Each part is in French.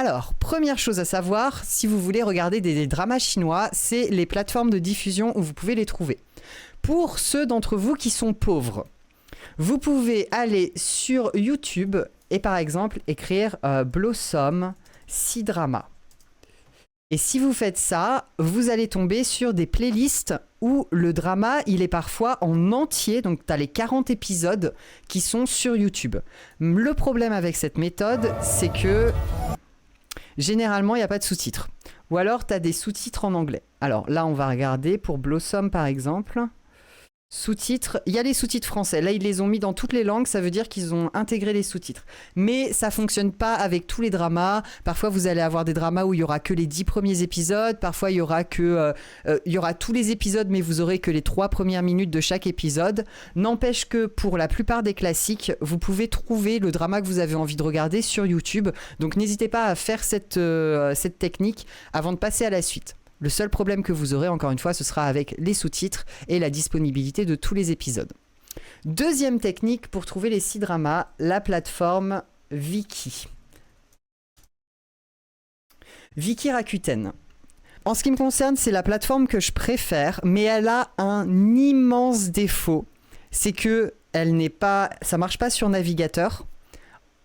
Alors, première chose à savoir, si vous voulez regarder des dramas chinois, c'est les plateformes de diffusion où vous pouvez les trouver. Pour ceux d'entre vous qui sont pauvres, vous pouvez aller sur YouTube et par exemple écrire Blossom C-Drama. Et si vous faites ça, vous allez tomber sur des playlists où le drama, il est parfois en entier. Donc, tu as les 40 épisodes qui sont sur YouTube. Le problème avec cette méthode, c'est que généralement, il n'y a pas de sous-titres. Ou alors, tu as des sous-titres en anglais. Alors là, on va regarder pour Blossom, par exemple. Sous-titres, il y a les sous-titres français. Là, ils les ont mis dans toutes les langues, ça veut dire qu'ils ont intégré les sous-titres. Mais ça fonctionne pas avec tous les dramas. Parfois, vous allez avoir des dramas où il y aura que les 10 premiers épisodes. Parfois, il y aura tous les épisodes, mais vous aurez que les 3 premières minutes de chaque épisode. N'empêche que pour la plupart des classiques, vous pouvez trouver le drama que vous avez envie de regarder sur YouTube. Donc, n'hésitez pas à faire cette technique avant de passer à la suite. Le seul problème que vous aurez, encore une fois, ce sera avec les sous-titres et la disponibilité de tous les épisodes. Deuxième technique pour trouver les C-dramas, la plateforme Viki. Viki Rakuten. En ce qui me concerne, c'est la plateforme que je préfère, mais elle a un immense défaut. C'est que ça marche pas sur navigateur.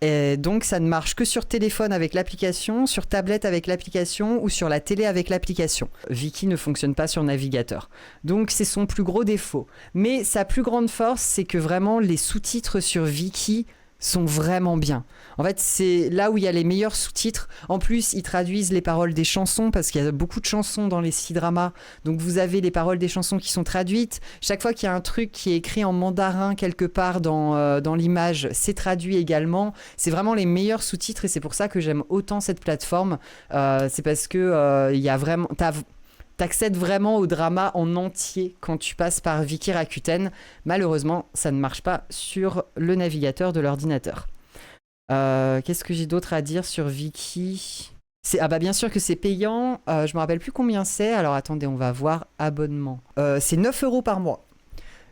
Et donc ça ne marche que sur téléphone avec l'application, sur tablette avec l'application ou sur la télé avec l'application. Viki ne fonctionne pas sur navigateur. Donc c'est son plus gros défaut. Mais sa plus grande force, c'est que vraiment les sous-titres sur Viki sont vraiment bien. En fait, c'est là où il y a les meilleurs sous-titres. En plus, ils traduisent les paroles des chansons parce qu'il y a beaucoup de chansons dans les C-dramas. Donc vous avez les paroles des chansons qui sont traduites. Chaque fois qu'il y a un truc qui est écrit en mandarin quelque part dans l'image, c'est traduit également. C'est vraiment les meilleurs sous-titres et c'est pour ça que j'aime autant cette plateforme. C'est parce que il y a vraiment... T'accèdes vraiment au drama en entier quand tu passes par Viki Rakuten. Malheureusement, ça ne marche pas sur le navigateur de l'ordinateur. Qu'est-ce que j'ai d'autre à dire sur Viki ? Bien sûr que c'est payant. Je me rappelle plus combien c'est. Alors attendez, on va voir abonnement. C'est 9 € par mois.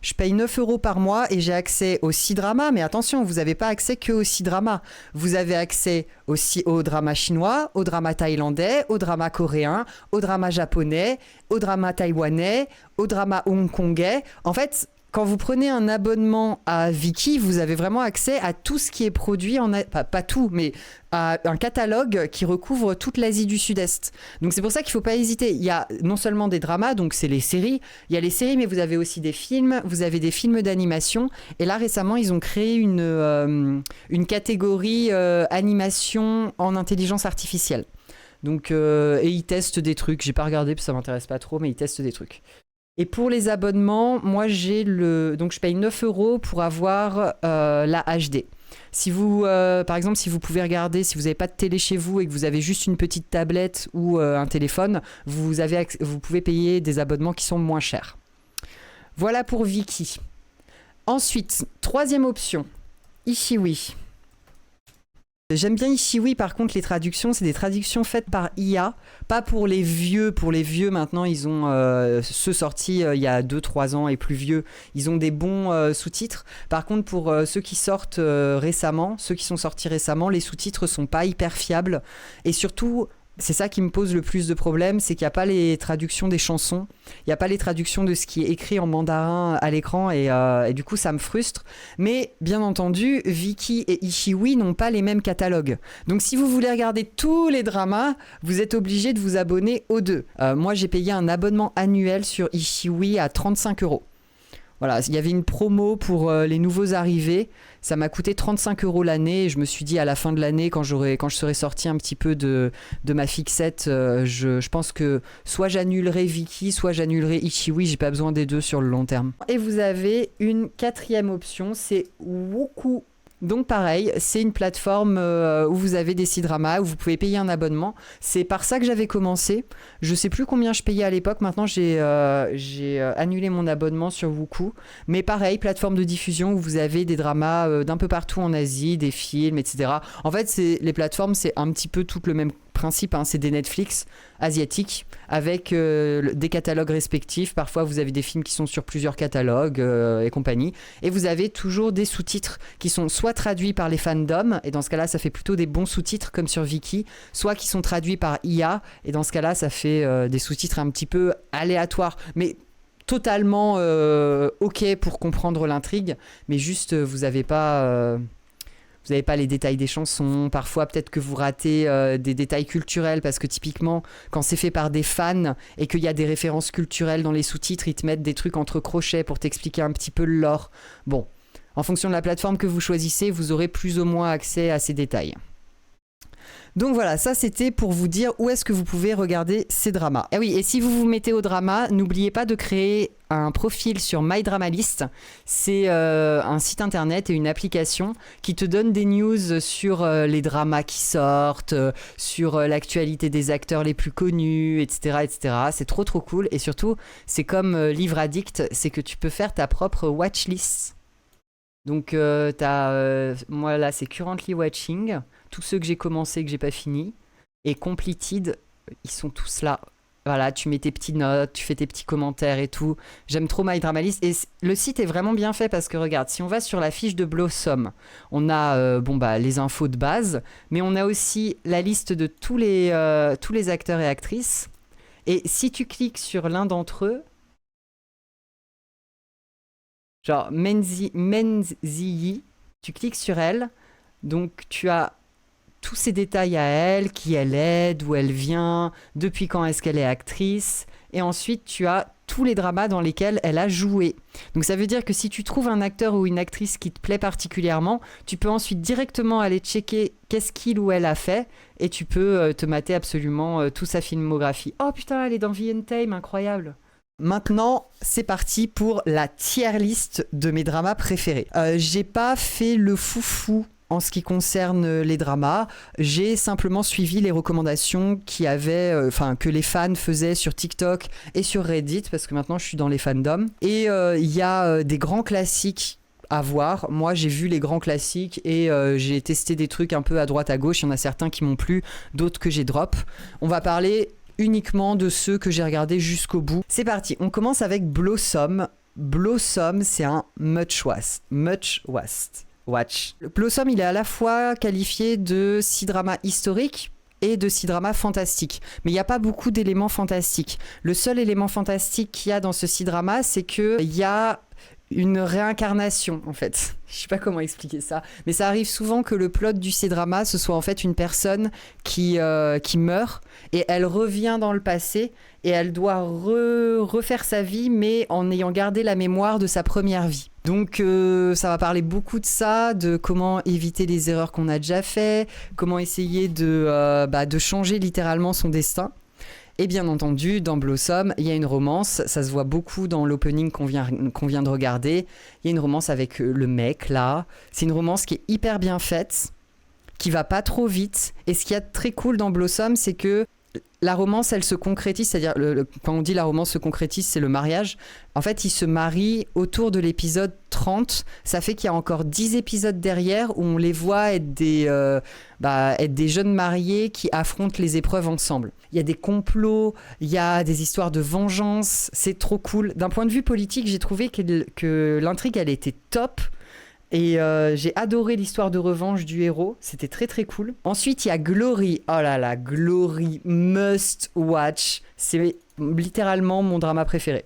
Je paye 9 € par mois et j'ai accès au C-drama. Mais attention, vous n'avez pas accès que au C-drama. Vous avez accès aussi au drama chinois, au drama thaïlandais, au drama coréen, au drama japonais, au drama taïwanais, au drama hongkongais. En fait, quand vous prenez un abonnement à Viki, vous avez vraiment accès à tout ce qui est produit, pas tout, mais à un catalogue qui recouvre toute l'Asie du Sud-Est. Donc c'est pour ça qu'il ne faut pas hésiter. Il y a non seulement des dramas, donc c'est les séries, il y a les séries, mais vous avez aussi des films, vous avez des films d'animation. Et là, récemment, ils ont créé une catégorie animation en intelligence artificielle. Donc, et ils testent des trucs. J'ai pas regardé parce que ça m'intéresse pas trop, mais ils testent des trucs. Et pour les abonnements, moi donc je paye 9 € pour avoir la HD. Si vous, par exemple, si vous pouvez regarder, si vous n'avez pas de télé chez vous et que vous avez juste une petite tablette ou un téléphone, vous pouvez payer des abonnements qui sont moins chers. Voilà pour Viki. Ensuite, troisième option, Ichiwi. J'aime bien Ichiwi, par contre les traductions, c'est des traductions faites par IA, pas pour les vieux. Pour les vieux, maintenant, ils ont ceux sortis il y a 2-3 ans et plus vieux, ils ont des bons sous-titres. Par contre, pour ceux qui sortent récemment, ceux qui sont sortis récemment, les sous-titres sont pas hyper fiables. Et surtout, c'est ça qui me pose le plus de problèmes, c'est qu'il n'y a pas les traductions des chansons, il n'y a pas les traductions de ce qui est écrit en mandarin à l'écran et du coup ça me frustre. Mais bien entendu, Viki et Ichiwi n'ont pas les mêmes catalogues. Donc si vous voulez regarder tous les dramas, vous êtes obligé de vous abonner aux deux. Moi j'ai payé un abonnement annuel sur Ichiwi à 35 €. Voilà, il y avait une promo pour les nouveaux arrivés. Ça m'a coûté 35 € l'année. Et je me suis dit à la fin de l'année, quand je serai sorti un petit peu de ma fixette, je pense que soit j'annulerai Viki, soit j'annulerai Ichiwi. J'ai pas besoin des deux sur le long terme. Et vous avez une quatrième option, c'est Wooku. Donc pareil, c'est une plateforme où vous avez des C-dramas, où vous pouvez payer un abonnement. C'est par ça que j'avais commencé. Je sais plus combien je payais à l'époque. Maintenant, j'ai annulé mon abonnement sur Wooku. Mais pareil, plateforme de diffusion où vous avez des dramas d'un peu partout en Asie, des films, etc. En fait, les plateformes, c'est un petit peu toutes le même principe, hein, c'est des Netflix asiatiques avec des catalogues respectifs. Parfois, vous avez des films qui sont sur plusieurs catalogues et compagnie. Et vous avez toujours des sous-titres qui sont soit traduits par les fandoms, et dans ce cas-là, ça fait plutôt des bons sous-titres comme sur Viki, soit qui sont traduits par IA, et dans ce cas-là, ça fait des sous-titres un petit peu aléatoires. Mais totalement ok pour comprendre l'intrigue, mais juste vous n'avez pas les détails des chansons. Parfois peut-être que vous ratez des détails culturels, parce que typiquement quand c'est fait par des fans et qu'il y a des références culturelles dans les sous-titres, ils te mettent des trucs entre crochets pour t'expliquer un petit peu le lore. Bon, en fonction de la plateforme que vous choisissez, vous aurez plus ou moins accès à ces détails. Donc voilà, ça c'était pour vous dire où est-ce que vous pouvez regarder ces dramas. Et oui, et si vous vous mettez au drama, n'oubliez pas de créer un profil sur MyDramaList. C'est un site internet et une application qui te donne des news sur les dramas qui sortent, sur l'actualité des acteurs les plus connus, etc., etc. C'est trop trop cool, et surtout c'est comme Livre Addict, c'est que tu peux faire ta propre watchlist. Donc moi là c'est Currently Watching, tous ceux que j'ai commencé et que j'ai pas fini, et Completed, ils sont tous là. Voilà, tu mets tes petites notes, tu fais tes petits commentaires et tout. J'aime trop MyDramaList, et le site est vraiment bien fait, parce que regarde, si on va sur la fiche de Blossom, on a les infos de base, mais on a aussi la liste de tous les acteurs et actrices. Et si tu cliques sur l'un d'entre eux, genre Menziyi, tu cliques sur elle, donc tu as tous ces détails à elle, qui elle est, d'où elle vient, depuis quand est-ce qu'elle est actrice, et ensuite tu as tous les dramas dans lesquels elle a joué. Donc ça veut dire que si tu trouves un acteur ou une actrice qui te plaît particulièrement, tu peux ensuite directement aller checker qu'est-ce qu'il ou elle a fait, et tu peux te mater absolument toute sa filmographie. Oh putain, elle est dans The Tame, incroyable. Maintenant, c'est parti pour la tier list de mes dramas préférés. J'ai pas fait le foufou en ce qui concerne les dramas. J'ai simplement suivi les recommandations que les fans faisaient sur TikTok et sur Reddit, parce que maintenant je suis dans les fandoms. Et il y a des grands classiques à voir. Moi, j'ai vu les grands classiques et j'ai testé des trucs un peu à droite à gauche. Il y en a certains qui m'ont plu, d'autres que j'ai drop. On va parler uniquement de ceux que j'ai regardés jusqu'au bout. C'est parti, on commence avec Blossom. Blossom, c'est un must watch. Blossom, il est à la fois qualifié de C-drama historique et de C-drama fantastique. Mais il n'y a pas beaucoup d'éléments fantastiques. Le seul élément fantastique qu'il y a dans ce C-drama, c'est qu'il y a une réincarnation, en fait. Je sais pas comment expliquer ça, mais ça arrive souvent que le plot du C-drama, ce soit en fait une personne qui meurt, et elle revient dans le passé, et elle doit refaire sa vie, mais en ayant gardé la mémoire de sa première vie. Donc ça va parler beaucoup de ça, de comment éviter les erreurs qu'on a déjà fait, comment essayer de changer littéralement son destin. Et bien entendu, dans Blossom, il y a une romance, ça se voit beaucoup dans l'opening qu'on vient de regarder. Il y a une romance avec le mec, là. C'est une romance qui est hyper bien faite, qui va pas trop vite. Et ce qu'il y a de très cool dans Blossom, c'est que la romance, elle se concrétise, c'est-à-dire, quand on dit la romance se concrétise, c'est le mariage. En fait, ils se marient autour de l'épisode 30. Ça fait qu'il y a encore 10 épisodes derrière où on les voit être des jeunes mariés qui affrontent les épreuves ensemble. Il y a des complots, il y a des histoires de vengeance, c'est trop cool. D'un point de vue politique, j'ai trouvé que l'intrigue, elle était top. Et j'ai adoré l'histoire de revanche du héros, c'était très très cool. Ensuite il y a Glory, oh là là, Glory must watch, c'est littéralement mon drama préféré.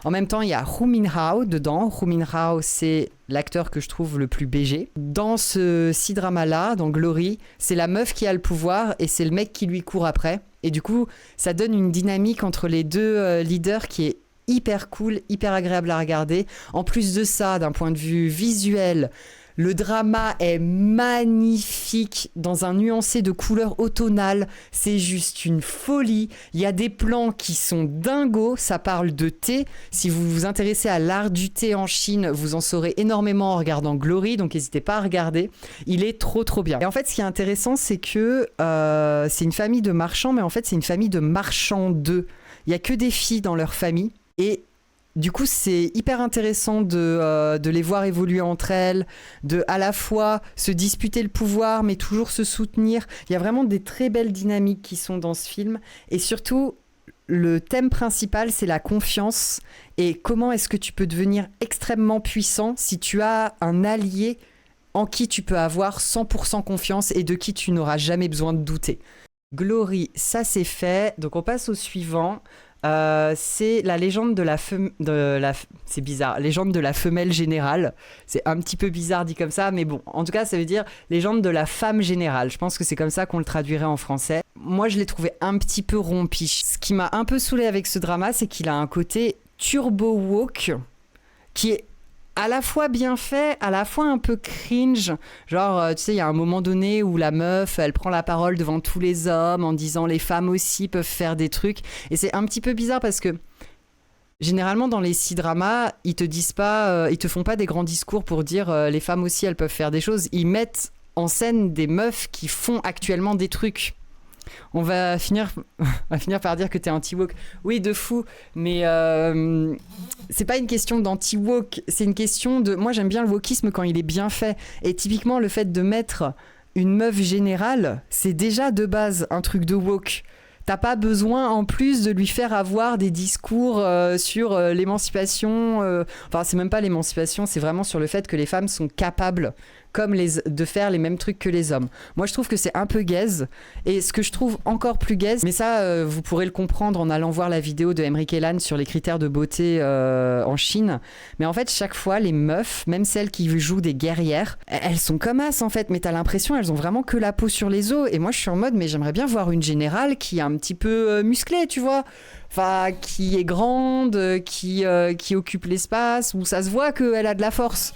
En même temps il y a Hoo Min-hao dedans. Hoo Min-hao, c'est l'acteur que je trouve le plus BG. Dans ce drama là, dans Glory, c'est la meuf qui a le pouvoir et c'est le mec qui lui court après. Et du coup ça donne une dynamique entre les deux leaders qui est hyper cool, hyper agréable à regarder. En plus de ça, d'un point de vue visuel, le drama est magnifique dans un nuancé de couleurs automnales. C'est juste une folie. Il y a des plans qui sont dingos. Ça parle de thé. Si vous vous intéressez à l'art du thé en Chine, vous en saurez énormément en regardant Glory. Donc n'hésitez pas à regarder. Il est trop trop bien. Et en fait, ce qui est intéressant, c'est que c'est une famille de marchands, mais en fait, c'est une famille de marchands d'œufs. Il n'y a que des filles dans leur famille. Et Du coup, c'est hyper intéressant de les voir évoluer entre elles, de à la fois se disputer le pouvoir, mais toujours se soutenir. Il y a vraiment des très belles dynamiques qui sont dans ce film. Et surtout, le thème principal, c'est la confiance. Et comment est-ce que tu peux devenir extrêmement puissant si tu as un allié en qui tu peux avoir 100% confiance et de qui tu n'auras jamais besoin de douter. Glory, ça c'est fait. Donc on passe au suivant. C'est la légende c'est bizarre, légende de la femelle générale. C'est un petit peu bizarre dit comme ça, mais bon, en tout cas ça veut dire légende de la femme générale. Je pense que c'est comme ça qu'on le traduirait en français. Moi je l'ai trouvé un petit peu rompiche. Ce qui m'a un peu saoulé avec ce drama, c'est qu'il a un côté turbo woke qui est à la fois bien fait, à la fois un peu cringe. Genre, tu sais, il y a un moment donné où la meuf, elle prend la parole devant tous les hommes en disant les femmes aussi peuvent faire des trucs. Et c'est un petit peu bizarre parce que généralement dans les C-dramas, ils te disent pas, ils te font pas des grands discours pour dire les femmes aussi elles peuvent faire des choses. Ils mettent en scène des meufs qui font actuellement des trucs. On va finir par dire que t'es anti-woke. Oui, de fou, mais c'est pas une question d'anti-woke, c'est une question de... Moi, j'aime bien le wokisme quand il est bien fait. Et typiquement, le fait de mettre une meuf générale, c'est déjà de base un truc de woke. T'as pas besoin en plus de lui faire avoir des discours sur l'émancipation. Enfin, c'est même pas l'émancipation, c'est vraiment sur le fait que les femmes sont capables de faire les mêmes trucs que les hommes. Moi, je trouve que c'est un peu gaze. Et ce que je trouve encore plus gaze, mais ça, vous pourrez le comprendre en allant voir la vidéo de Emmerich Elan sur les critères de beauté en Chine. Mais en fait, chaque fois, les meufs, même celles qui jouent des guerrières, elles sont comme as en fait. Mais t'as l'impression elles ont vraiment que la peau sur les os. Et moi, je suis en mode, mais j'aimerais bien voir une générale qui est un petit peu musclée, tu vois. Enfin, qui est grande, qui occupe l'espace, où ça se voit qu'elle a de la force.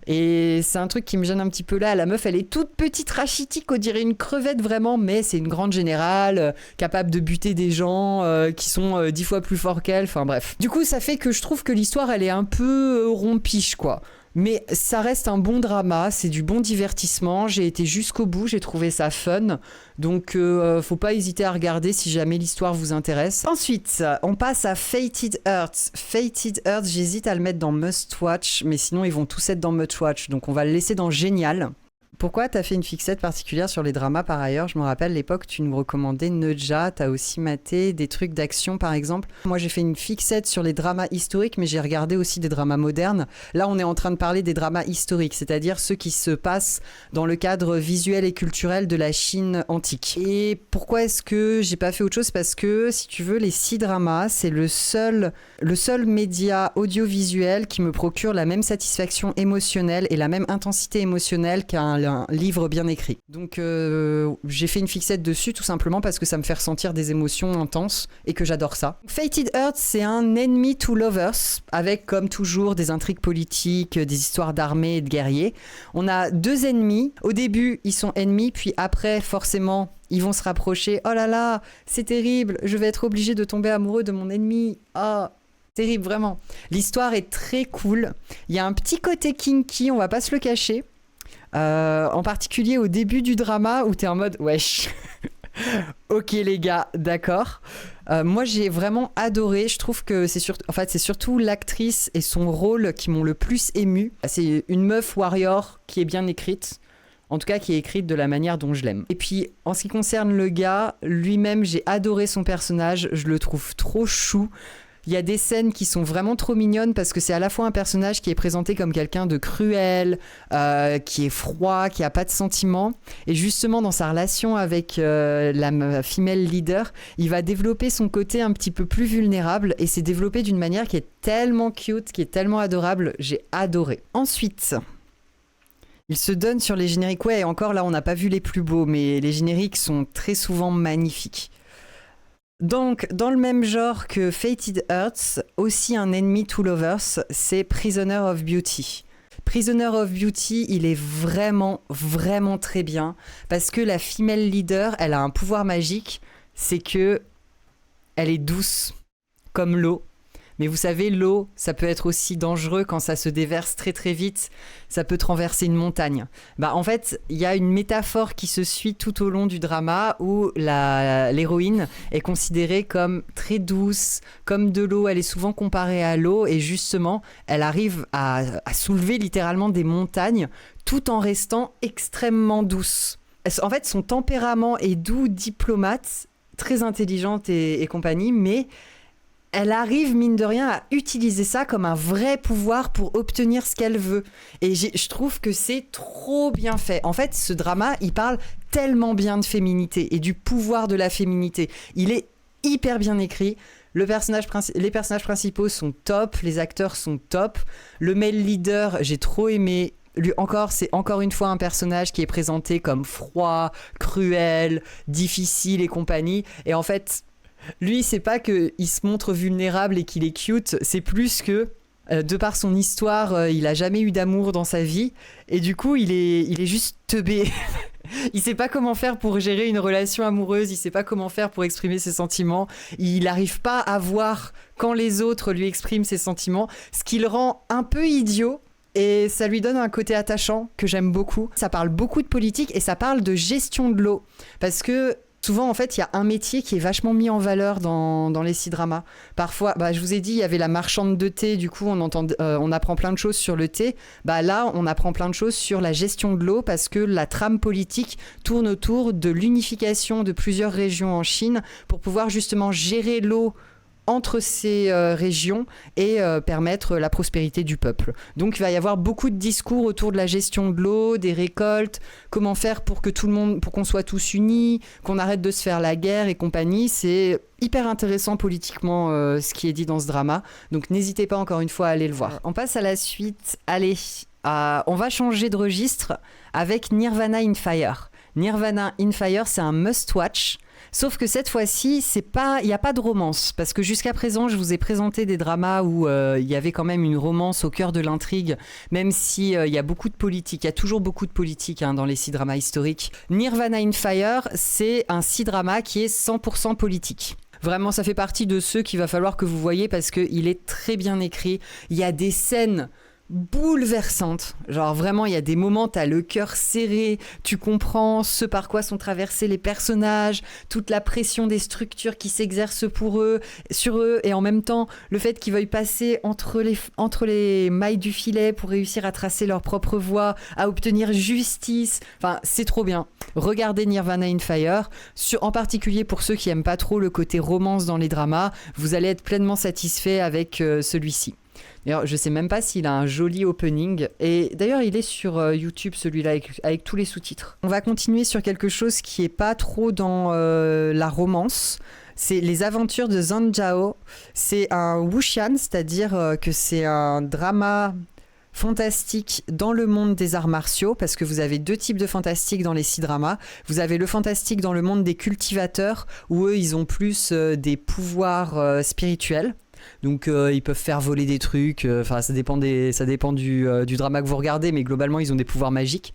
Et c'est un truc qui me gêne un petit peu là. La meuf, elle est toute petite, rachitique, on dirait une crevette vraiment, mais c'est une grande générale, capable de buter des gens qui sont 10 fois plus forts qu'elle. Enfin bref. Du coup, ça fait que je trouve que l'histoire, elle est un peu rompiche, quoi. Mais ça reste un bon drama, c'est du bon divertissement. J'ai été jusqu'au bout, j'ai trouvé ça fun. Donc, faut pas hésiter à regarder si jamais l'histoire vous intéresse. Ensuite, on passe à Fated Earth. Fated Earth, j'hésite à le mettre dans Must Watch, mais sinon ils vont tous être dans Must Watch. Donc, on va le laisser dans Génial. Pourquoi t'as fait une fixette particulière sur les dramas par ailleurs? Je me rappelle l'époque tu nous recommandais Neja, t'as aussi maté des trucs d'action par exemple. Moi j'ai fait une fixette sur les dramas historiques mais j'ai regardé aussi des dramas modernes. Là on est en train de parler des dramas historiques, c'est-à-dire ceux qui se passent dans le cadre visuel et culturel de la Chine antique. Et pourquoi est-ce que j'ai pas fait autre chose? Parce que si tu veux les 6 dramas c'est le seul média audiovisuel qui me procure la même satisfaction émotionnelle et la même intensité émotionnelle qu'un livre bien écrit. Donc j'ai fait une fixette dessus tout simplement parce que ça me fait ressentir des émotions intenses et que j'adore ça. Fated Earth, c'est un enemy to lovers avec comme toujours des intrigues politiques, des histoires d'armées et de guerriers. On a 2 ennemis. Au début, ils sont ennemis, puis après, forcément, ils vont se rapprocher. Oh là là, c'est terrible, je vais être obligé de tomber amoureux de mon ennemi. Ah, terrible, vraiment. L'histoire est très cool. Il y a un petit côté kinky, on va pas se le cacher. En particulier au début du drama où t'es en mode wesh. Ok les gars, d'accord. Moi j'ai vraiment adoré. Je trouve que c'est surtout l'actrice et son rôle qui m'ont le plus ému. C'est une meuf warrior qui est bien écrite. En tout cas, qui est écrite de la manière dont je l'aime. Et puis, en ce qui concerne le gars, lui-même, j'ai adoré son personnage. Je le trouve trop chou. Il y a des scènes qui sont vraiment trop mignonnes parce que c'est à la fois un personnage qui est présenté comme quelqu'un de cruel, qui est froid, qui a pas de sentiments. Et justement, dans sa relation avec la female leader, il va développer son côté un petit peu plus vulnérable et c'est développé d'une manière qui est tellement cute, qui est tellement adorable. J'ai adoré. Ensuite, il se donne sur les génériques. Ouais, encore là, on n'a pas vu les plus beaux, mais les génériques sont très souvent magnifiques. Donc, dans le même genre que Fated Earth, aussi un enemy to lovers, c'est Prisoner of Beauty. Prisoner of Beauty, il est vraiment, vraiment très bien parce que la female leader, elle a un pouvoir magique, c'est que elle est douce comme l'eau. Mais vous savez, l'eau, ça peut être aussi dangereux quand ça se déverse très très vite. Ça peut traverser une montagne. En fait, il y a une métaphore qui se suit tout au long du drama où l'héroïne est considérée comme très douce, comme de l'eau. Elle est souvent comparée à l'eau et justement, elle arrive à soulever littéralement des montagnes tout en restant extrêmement douce. En fait, son tempérament est doux, diplomate, très intelligente et compagnie, mais elle arrive, mine de rien, à utiliser ça comme un vrai pouvoir pour obtenir ce qu'elle veut. Et je trouve que c'est trop bien fait. En fait, ce drama, il parle tellement bien de féminité et du pouvoir de la féminité. Il est hyper bien écrit. Les personnages principaux sont top, les acteurs sont top. Le male leader, j'ai trop aimé. Lui encore, c'est encore une fois un personnage qui est présenté comme froid, cruel, difficile et compagnie. Et en fait, lui, c'est pas qu'il se montre vulnérable et qu'il est cute, c'est plus que, de par son histoire, il a jamais eu d'amour dans sa vie. Et du coup, il est juste teubé. Il sait pas comment faire pour gérer une relation amoureuse, il sait pas comment faire pour exprimer ses sentiments. Il n'arrive pas à voir quand les autres lui expriment ses sentiments, ce qui le rend un peu idiot. Et ça lui donne un côté attachant que j'aime beaucoup. Ça parle beaucoup de politique et ça parle de gestion de l'eau. Parce que souvent, en fait, il y a un métier qui est vachement mis en valeur dans les C-dramas. Parfois, je vous ai dit, il y avait la marchande de thé, du coup, on apprend plein de choses sur le thé. Là, on apprend plein de choses sur la gestion de l'eau parce que la trame politique tourne autour de l'unification de plusieurs régions en Chine pour pouvoir justement gérer l'eau entre ces régions et permettre la prospérité du peuple. Donc il va y avoir beaucoup de discours autour de la gestion de l'eau, des récoltes, comment faire pour qu'on soit tous unis, qu'on arrête de se faire la guerre et compagnie. C'est hyper intéressant politiquement ce qui est dit dans ce drama. Donc n'hésitez pas encore une fois à aller le voir. On passe à la suite. Allez, on va changer de registre avec Nirvana in Fire. Nirvana in Fire, c'est un must-watch. Sauf que cette fois-ci, il n'y a pas de romance. Parce que jusqu'à présent, je vous ai présenté des dramas où il y avait quand même une romance au cœur de l'intrigue, même si il y a beaucoup de politique. Il y a toujours beaucoup de politique dans les C-dramas historiques. Nirvana in Fire, c'est un C-drama qui est 100% politique. Vraiment, ça fait partie de ceux qu'il va falloir que vous voyez parce qu'il est très bien écrit. Il y a des scènes bouleversante, genre vraiment il y a des moments t'as le cœur serré, tu comprends ce par quoi sont traversés les personnages, toute la pression des structures qui s'exercent sur eux et en même temps le fait qu'ils veuillent passer entre les mailles du filet pour réussir à tracer leur propre voie, à obtenir justice, enfin c'est trop bien. Regardez Nirvana in Fire, en particulier pour ceux qui aiment pas trop le côté romance dans les dramas, vous allez être pleinement satisfait avec celui-ci. D'ailleurs, je sais même pas s'il a un joli opening. Et d'ailleurs, il est sur YouTube, celui-là, avec tous les sous-titres. On va continuer sur quelque chose qui est pas trop dans la romance. C'est Les Aventures de Zhang Jiao. C'est un wuxian, c'est-à-dire que c'est un drama fantastique dans le monde des arts martiaux, parce que vous avez deux types de fantastique dans les C-dramas. Vous avez le fantastique dans le monde des cultivateurs, où eux, ils ont plus des pouvoirs spirituels. Donc ils peuvent faire voler des trucs, ça dépend du drama que vous regardez, mais globalement ils ont des pouvoirs magiques.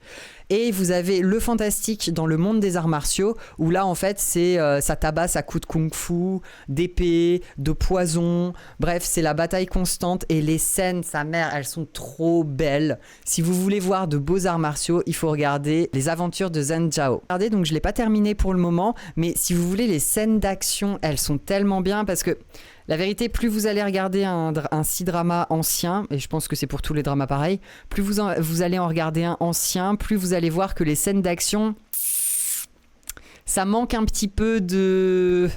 Et vous avez le fantastique dans le monde des arts martiaux, où là en fait c'est ça tabasse à coups de kung-fu, d'épée, de poison, bref c'est la bataille constante et les scènes, sa mère, elles sont trop belles. Si vous voulez voir de beaux arts martiaux, il faut regarder Les Aventures de Zhang Jiao. Regardez, donc je l'ai pas terminé pour le moment, mais si vous voulez les scènes d'action, elles sont tellement bien parce que la vérité, plus vous allez regarder un C-drama ancien, et je pense que c'est pour tous les dramas pareil, plus vous allez en regarder un ancien, plus vous allez voir que les scènes d'action, ça manque un petit peu de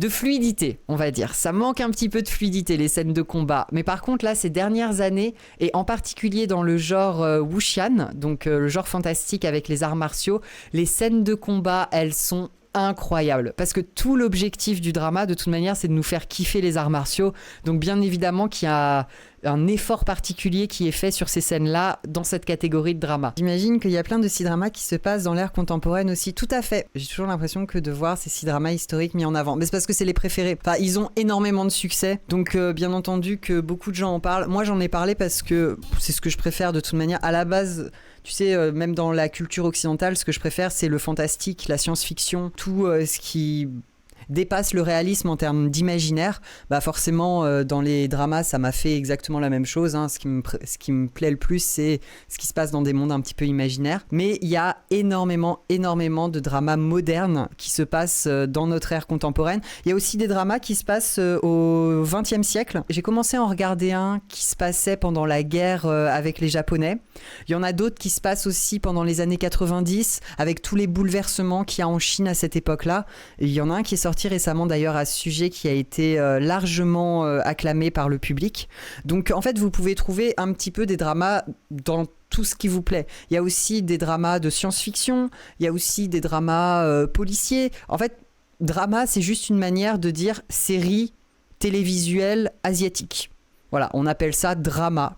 fluidité, on va dire. Ça manque un petit peu de fluidité, les scènes de combat. Mais par contre, là, ces dernières années, et en particulier dans le genre wuxian, donc le genre fantastique avec les arts martiaux, les scènes de combat, elles sont incroyable parce que tout l'objectif du drama de toute manière c'est de nous faire kiffer les arts martiaux, donc bien évidemment qu'il y a un effort particulier qui est fait sur ces scènes-là dans cette catégorie de drama. J'imagine qu'il y a plein de C-dramas qui se passent dans l'ère contemporaine aussi. Tout à fait. J'ai toujours l'impression que de voir ces C-dramas historiques mis en avant. Mais c'est parce que c'est les préférés. Enfin, ils ont énormément de succès. Donc, bien entendu que beaucoup de gens en parlent. Moi, j'en ai parlé parce que c'est ce que je préfère de toute manière. À la base, tu sais, même dans la culture occidentale, ce que je préfère, c'est le fantastique, la science-fiction, tout ce qui dépasse le réalisme en termes d'imaginaire, bah forcément dans les dramas ça m'a fait exactement la même chose, hein. Ce qui me plaît le plus, c'est ce qui se passe dans des mondes un petit peu imaginaires. Mais il y a énormément de dramas modernes qui se passent dans notre ère contemporaine. Il y a aussi des dramas qui se passent au XXe siècle. J'ai commencé à en regarder un qui se passait pendant la guerre avec les Japonais. Il y en a d'autres qui se passent aussi pendant les années 90 avec tous les bouleversements qu'il y a en Chine à cette époque-là. Et il y en a un qui est sorti récemment d'ailleurs à ce sujet qui a été largement acclamé par le public. Donc en fait vous pouvez trouver un petit peu des dramas dans tout ce qui vous plaît. Il y a aussi des dramas de science-fiction, il y a aussi des dramas policiers. En fait, drama, c'est juste une manière de dire série télévisuelle asiatique. Voilà, on appelle ça drama.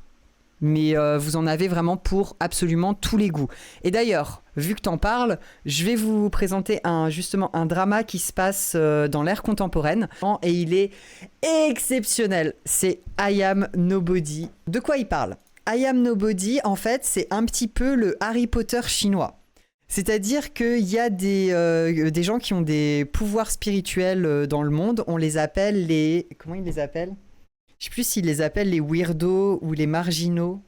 Mais vous en avez vraiment pour absolument tous les goûts. Et d'ailleurs, vu que t'en parles, je vais vous présenter justement un drama qui se passe dans l'ère contemporaine. Et il est exceptionnel. C'est I Am Nobody. De quoi il parle ? I Am Nobody, en fait, c'est un petit peu le Harry Potter chinois. C'est-à-dire qu'il y a des gens qui ont des pouvoirs spirituels dans le monde. On les appelle les... Comment ils les appellent ? Je sais plus s'ils les appellent les weirdos ou les marginaux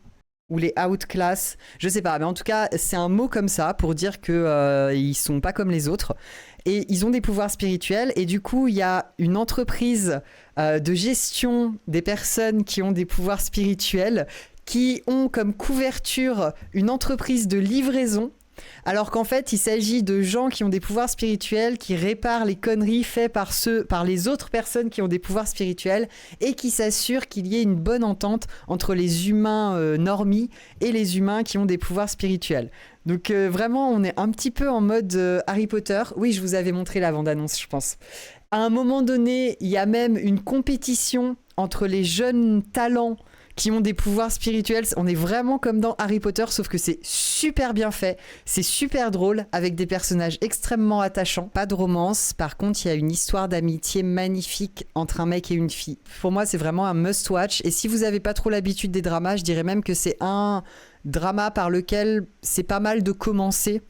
ou les outclass. Je sais pas, mais en tout cas, c'est un mot comme ça pour dire que ils sont pas comme les autres. Et ils ont des pouvoirs spirituels. Et du coup, il y a une entreprise de gestion des personnes qui ont des pouvoirs spirituels qui ont comme couverture une entreprise de livraison. Alors qu'en fait, il s'agit de gens qui ont des pouvoirs spirituels, qui réparent les conneries faites par les autres personnes qui ont des pouvoirs spirituels et qui s'assurent qu'il y ait une bonne entente entre les humains normies et les humains qui ont des pouvoirs spirituels. Donc vraiment, on est un petit peu en mode Harry Potter. Oui, je vous avais montré la bande-annonce, je pense. À un moment donné, il y a même une compétition entre les jeunes talents qui ont des pouvoirs spirituels. On est vraiment comme dans Harry Potter, sauf que c'est super bien fait, c'est super drôle, avec des personnages extrêmement attachants. Pas de romance, par contre il y a une histoire d'amitié magnifique entre un mec et une fille. Pour moi c'est vraiment un must-watch, et si vous n'avez pas trop l'habitude des dramas, je dirais même que c'est un drama par lequel c'est pas mal de commencer.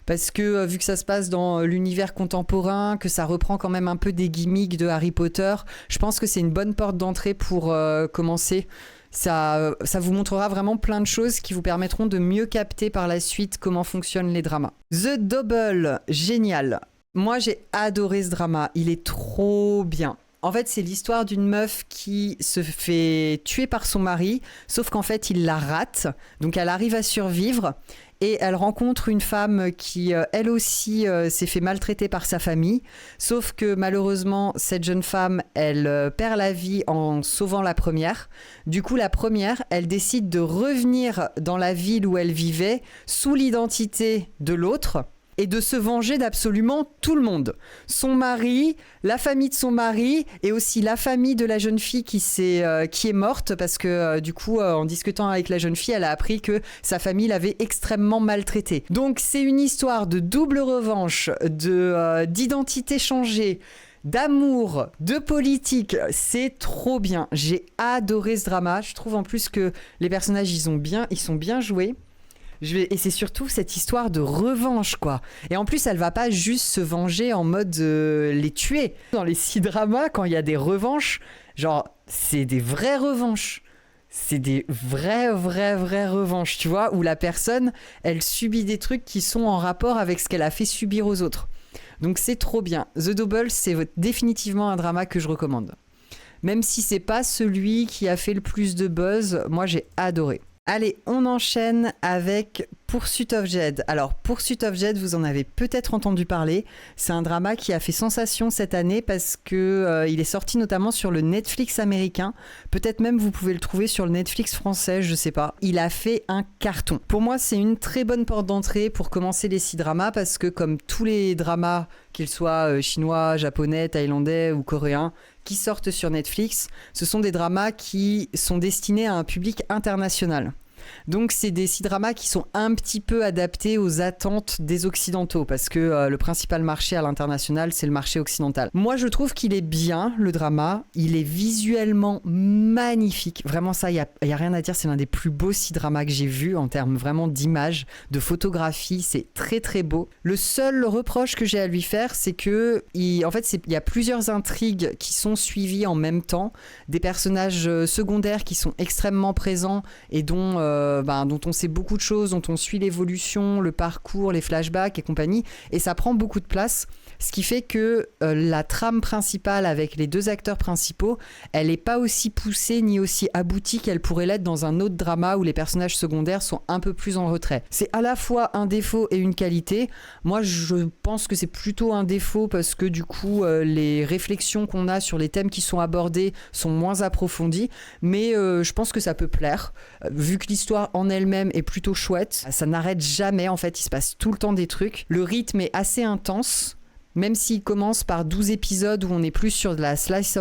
Parce que vu que ça se passe dans l'univers contemporain, que ça reprend quand même un peu des gimmicks de Harry Potter, je pense que c'est une bonne porte d'entrée pour commencer. Ça vous montrera vraiment plein de choses qui vous permettront de mieux capter par la suite comment fonctionnent les dramas. The Double, génial. Moi j'ai adoré ce drama, il est trop bien. En fait, c'est l'histoire d'une meuf qui se fait tuer par son mari, sauf qu'en fait, il la rate. Donc, elle arrive à survivre et elle rencontre une femme qui, elle aussi, s'est fait maltraiter par sa famille. Sauf que, malheureusement, cette jeune femme, elle perd la vie en sauvant la première. Du coup, la première, elle décide de revenir dans la ville où elle vivait sous l'identité de l'autre et de se venger d'absolument tout le monde. Son mari, la famille de son mari et aussi la famille de la jeune fille qui est morte parce que du coup, en discutant avec la jeune fille, elle a appris que sa famille l'avait extrêmement maltraitée. Donc c'est une histoire de double revanche, d'identité changée, d'amour, de politique, c'est trop bien. J'ai adoré ce drama. Je trouve en plus que les personnages, ils sont bien joués. Et c'est surtout cette histoire de revanche, quoi. Et en plus, elle va pas juste se venger en mode les tuer. Dans les 6 dramas, quand il y a des revanches, genre, c'est des vraies revanches. C'est des vraies revanches, tu vois, où la personne, elle subit des trucs qui sont en rapport avec ce qu'elle a fait subir aux autres. Donc c'est trop bien. The Double, c'est définitivement un drama que je recommande. Même si c'est pas celui qui a fait le plus de buzz, moi j'ai adoré. Allez, on enchaîne avec Pursuit of Jade. Alors, Pursuit of Jade, vous en avez peut-être entendu parler. C'est un drama qui a fait sensation cette année parce que il est sorti notamment sur le Netflix américain. Peut-être même vous pouvez le trouver sur le Netflix français, je sais pas. Il a fait un carton. Pour moi, c'est une très bonne porte d'entrée pour commencer les 6 dramas parce que comme tous les dramas, qu'ils soient chinois, japonais, thaïlandais ou coréens, qui sortent sur Netflix, ce sont des dramas qui sont destinés à un public international. Donc c'est des C-dramas qui sont un petit peu adaptés aux attentes des occidentaux parce que le principal marché à l'international c'est le marché occidental. Moi je trouve qu'il est bien le drama, il est visuellement magnifique, vraiment ça il y a rien à dire, c'est l'un des plus beaux C-dramas que j'ai vu en termes vraiment d'image, de photographie, c'est très très beau. Le seul reproche que j'ai à lui faire c'est que il y a plusieurs intrigues qui sont suivies en même temps, des personnages secondaires qui sont extrêmement présents et dont on sait beaucoup de choses, dont on suit l'évolution, le parcours, les flashbacks et compagnie, et ça prend beaucoup de place, ce qui fait que la trame principale avec les deux acteurs principaux, elle n'est pas aussi poussée ni aussi aboutie qu'elle pourrait l'être dans un autre drama où les personnages secondaires sont un peu plus en retrait. C'est à la fois un défaut et une qualité. Moi, je pense que c'est plutôt un défaut parce que du coup, les réflexions qu'on a sur les thèmes qui sont abordés sont moins approfondies, mais je pense que ça peut plaire. Vu que l'histoire en elle-même est plutôt chouette, ça n'arrête jamais en fait, il se passe tout le temps des trucs. Le rythme est assez intense, même s'il commence par 12 épisodes où on est plus sur de la slice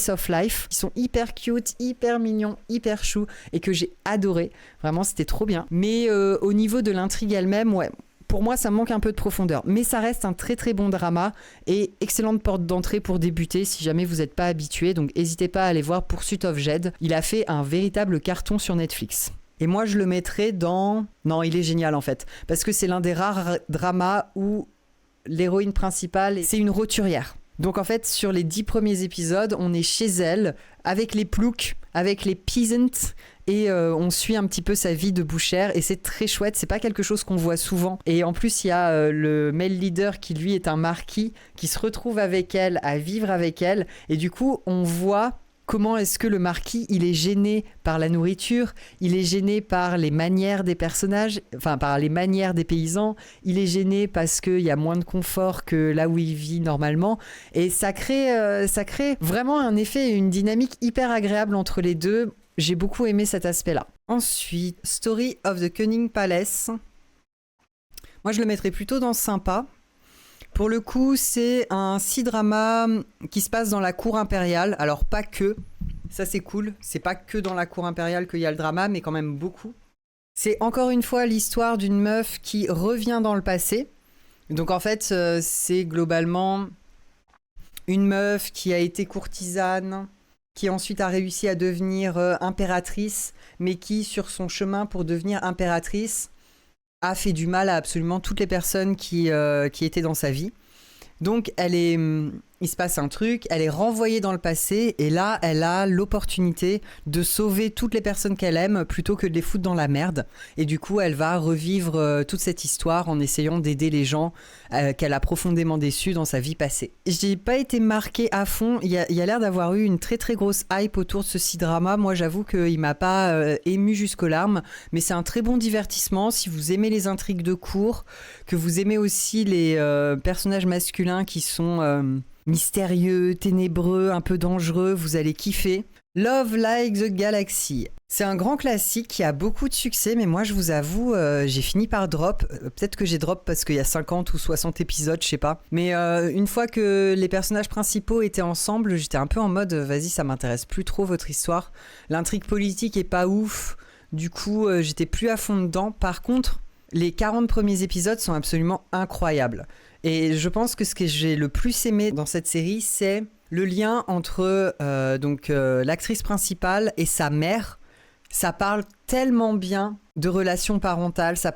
of life. Ils sont hyper cute, hyper mignons, hyper chou et que j'ai adoré. Vraiment, c'était trop bien. Mais au niveau de l'intrigue elle-même, ouais, pour moi, ça manque un peu de profondeur. Mais ça reste un très très bon drama et excellente porte d'entrée pour débuter si jamais vous n'êtes pas habitué. Donc n'hésitez pas à aller voir Pursuit of Jade. Il a fait un véritable carton sur Netflix. Et moi, je le mettrais dans... Non, il est génial en fait. Parce que c'est l'un des rares dramas où l'héroïne principale, c'est une roturière. Donc en fait, sur les 10 premiers épisodes, on est chez elle, avec les ploucs, avec les peasants, et on suit un petit peu sa vie de bouchère, et c'est très chouette, c'est pas quelque chose qu'on voit souvent. Et en plus, il y a le male leader qui lui est un marquis, qui se retrouve avec elle, à vivre avec elle, et du coup, on voit... Comment est-ce que le marquis, il est gêné par la nourriture, il est gêné par les manières des personnages, enfin par les manières des paysans, il est gêné parce qu'il y a moins de confort que là où il vit normalement, et ça crée vraiment un effet et une dynamique hyper agréable entre les deux. J'ai beaucoup aimé cet aspect-là. Ensuite, Story of the Cunning Palace. Moi, je le mettrais plutôt dans sympa. Pour le coup, c'est un C-drama qui se passe dans la cour impériale. Alors, pas que. Ça, c'est cool. C'est pas que dans la cour impériale qu'il y a le drama, mais quand même beaucoup. C'est encore une fois l'histoire d'une meuf qui revient dans le passé. Donc, en fait, c'est globalement une meuf qui a été courtisane, qui ensuite a réussi à devenir impératrice, mais qui, sur son chemin pour devenir impératrice, a fait du mal à absolument toutes les personnes qui étaient dans sa vie. Donc, il se passe un truc, elle est renvoyée dans le passé, et là, elle a l'opportunité de sauver toutes les personnes qu'elle aime plutôt que de les foutre dans la merde. Et du coup, elle va revivre toute cette histoire en essayant d'aider les gens qu'elle a profondément déçus dans sa vie passée. Je n'ai pas été marquée à fond, il y a l'air d'avoir eu une très très grosse hype autour de ce C-drama. Moi, j'avoue qu'il m'a pas ému jusqu'aux larmes, mais c'est un très bon divertissement si vous aimez les intrigues de cour, que vous aimez aussi les personnages masculins qui sont... mystérieux, ténébreux, un peu dangereux, vous allez kiffer. Love Like the Galaxy. C'est un grand classique qui a beaucoup de succès, mais moi je vous avoue, j'ai fini par drop. Peut-être que j'ai drop parce qu'il y a 50 ou 60 épisodes, je sais pas. Mais une fois que les personnages principaux étaient ensemble, j'étais un peu en mode, vas-y, ça m'intéresse plus trop votre histoire. L'intrigue politique est pas ouf, du coup j'étais plus à fond dedans. Par contre, les 40 premiers épisodes sont absolument incroyables. Et je pense que ce que j'ai le plus aimé dans cette série, c'est le lien entre l'actrice principale et sa mère. Ça parle tellement bien de relations parentales, ça